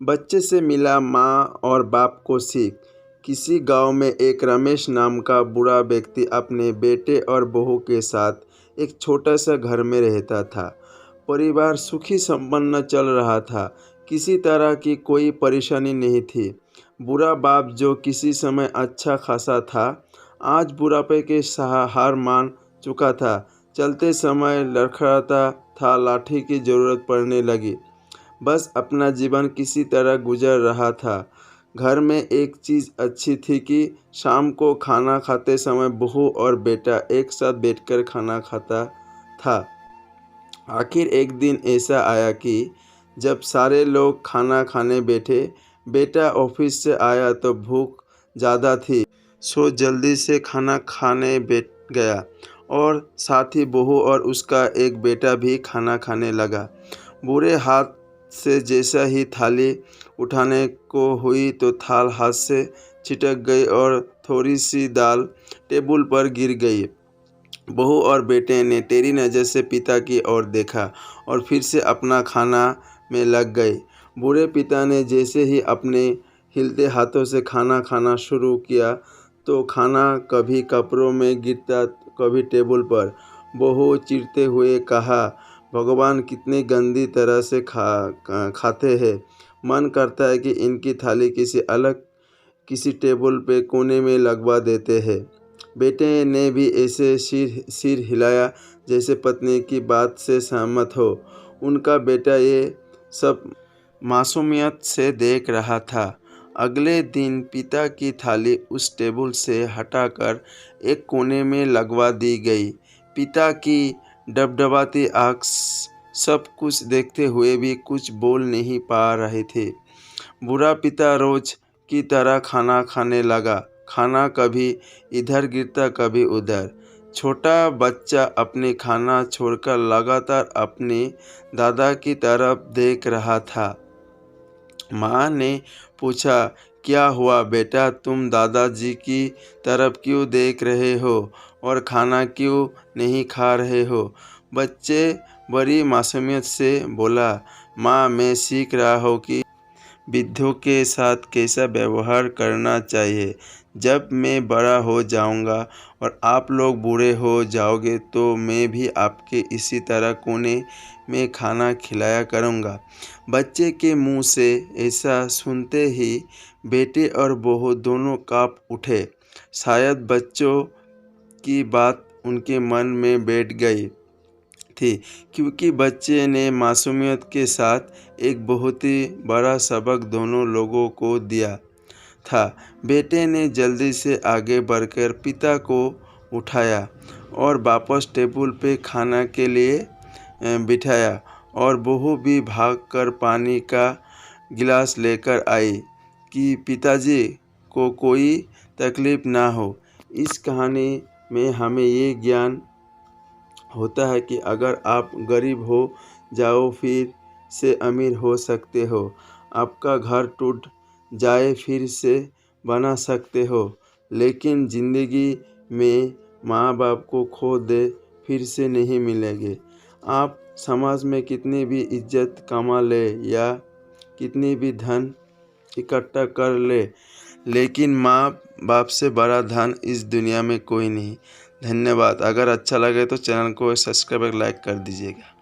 बच्चे से मिला माँ और बाप को सीख। किसी गांव में एक रमेश नाम का बूढ़ा व्यक्ति अपने बेटे और बहू के साथ एक छोटा सा घर में रहता था। परिवार सुखी संपन्न चल रहा था। किसी तरह की कोई परेशानी नहीं थी। बूढ़ा बाप जो किसी समय अच्छा खासा था, आज बुढ़ापे के हार मान चुका था। चलते समय लड़खड़ाता था, लाठी की जरूरत पड़ने लगी। बस अपना जीवन किसी तरह गुजर रहा था। घर में एक चीज़ अच्छी थी कि शाम को खाना खाते समय बहू और बेटा एक साथ बैठकर खाना खाता था। आखिर एक दिन ऐसा आया कि जब सारे लोग खाना खाने बैठे, बेटा ऑफिस से आया तो भूख ज़्यादा थी, सो जल्दी से खाना खाने बैठ गया और साथ ही बहू और उसका एक बेटा भी खाना खाने लगा। बुरे हाथ से जैसा ही थाली उठाने को हुई तो थाल हाथ से छिटक गई और थोड़ी सी दाल टेबल पर गिर गई। बहू और बेटे ने टेढ़ी नज़र से पिता की ओर देखा और फिर से अपना खाना में लग गए। बूढ़े पिता ने जैसे ही अपने हिलते हाथों से खाना खाना शुरू किया तो खाना कभी कपड़ों में गिरता, कभी टेबल पर। बहू चिढ़ते हुए कहा, भगवान कितनी गंदी तरह से खाते हैं। मन करता है कि इनकी थाली किसी टेबल पे कोने में लगवा देते हैं। बेटे ने भी ऐसे सिर हिलाया जैसे पत्नी की बात से सहमत हो। उनका बेटा ये सब मासूमियत से देख रहा था। अगले दिन पिता की थाली उस टेबल से हटाकर एक कोने में लगवा दी गई। पिता की डबडबाती आँख सब कुछ देखते हुए भी कुछ बोल नहीं पा रहे थे। बूढ़ा पिता रोज की तरह खाना खाने लगा। खाना कभी इधर गिरता, कभी उधर। छोटा बच्चा अपने खाना छोड़कर लगातार अपने दादा की तरफ देख रहा था। माँ ने पूछा, क्या हुआ बेटा, तुम दादाजी की तरफ क्यों देख रहे हो और खाना क्यों नहीं खा रहे हो? बच्चे बड़ी मासूमियत से बोला, माँ मैं सीख रहा हूँ कि वृद्धों के साथ कैसा व्यवहार करना चाहिए। जब मैं बड़ा हो जाऊंगा और आप लोग बूढ़े हो जाओगे तो मैं भी आपके इसी तरह कोने में खाना खिलाया करूंगा। बच्चे के मुंह से ऐसा सुनते ही बेटे और बहू दोनों कांप उठे। शायद बच्चों की बात उनके मन में बैठ गई थी, क्योंकि बच्चे ने मासूमियत के साथ एक बहुत ही बड़ा सबक दोनों लोगों को दिया था। बेटे ने जल्दी से आगे बढ़कर पिता को उठाया और वापस टेबल पे खाना के लिए बिठाया और बहू भी भागकर पानी का गिलास लेकर आई कि पिताजी को कोई तकलीफ ना हो। इस कहानी में हमें ये ज्ञान होता है कि अगर आप गरीब हो जाओ फिर से अमीर हो सकते हो। आपका घर टूट जाए फिर से बना सकते हो, लेकिन ज़िंदगी में माँ बाप को खो दे फिर से नहीं मिलेंगे। आप समाज में कितनी भी इज्जत कमा ले या कितनी भी धन इकट्ठा कर ले, लेकिन माँ बाप से बड़ा धन इस दुनिया में कोई नहीं। धन्यवाद। अगर अच्छा लगे तो चैनल को सब्सक्राइब और लाइक कर दीजिएगा।